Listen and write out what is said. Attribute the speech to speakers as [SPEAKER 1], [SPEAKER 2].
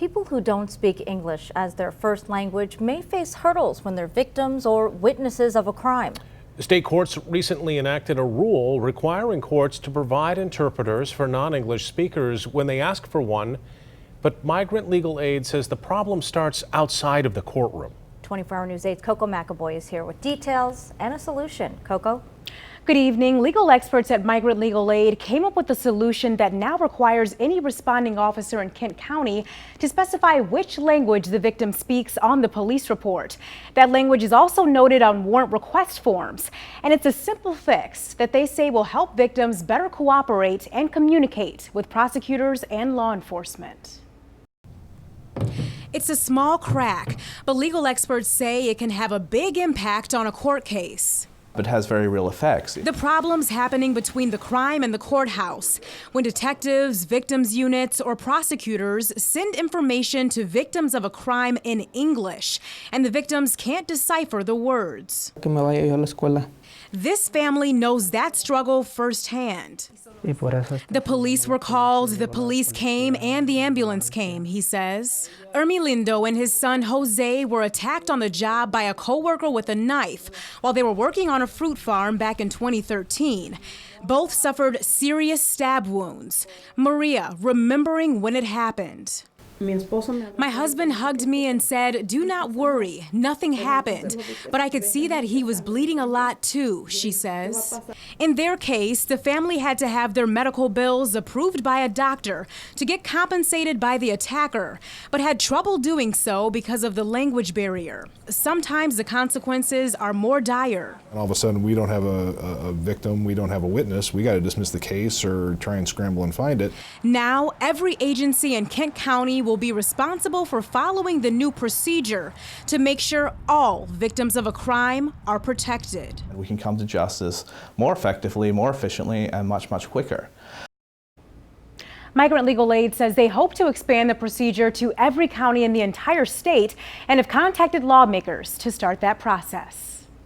[SPEAKER 1] People who don't speak English as their first language may face hurdles when they're victims or witnesses of a crime.
[SPEAKER 2] State courts recently enacted a rule requiring courts to provide interpreters for non-English speakers when they ask for one, but Migrant Legal Aid says the problem starts outside of the courtroom.
[SPEAKER 1] 24 Hour News 8's Coco McAvoy is here with details and a solution. Coco?
[SPEAKER 3] Good evening. Legal experts at Migrant Legal Aid came up with a solution that now requires any responding officer in Kent County to specify which language the victim speaks on the police report. That language is also noted on warrant request forms, and it's a simple fix that they say will help victims better cooperate and communicate with prosecutors and law enforcement. It's a small crack, but legal experts say it can have a big impact on a court case.
[SPEAKER 4] It has very real effects.
[SPEAKER 3] The problem's happening between the crime and the courthouse, when detectives, victims units, or prosecutors send information to victims of a crime in English, and the victims can't decipher the words. This family knows that struggle firsthand. The police were called, the police came, and the ambulance came, he says. Ermilindo and his son Jose were attacked on the job by a coworker with a knife while they were working on a fruit farm back in 2013. Both suffered serious stab wounds. Maria, remembering when it happened. My husband hugged me and said, "Do not worry, nothing happened." But I could see that he was bleeding a lot too, she says. In their case, the family had to have their medical bills approved by a doctor to get compensated by the attacker, but had trouble doing so because of the language barrier. Sometimes the consequences are more dire.
[SPEAKER 5] And all of a sudden, we don't have a victim, we don't have a witness, we got to dismiss the case or try and scramble and find it.
[SPEAKER 3] Now, every agency in Kent County will be responsible for following the new procedure to make sure all victims of a crime are protected.
[SPEAKER 4] We can come to justice more effectively, more efficiently, and much quicker.
[SPEAKER 3] Migrant Legal Aid says they hope to expand the procedure to every county in the entire state and have contacted lawmakers to start that process.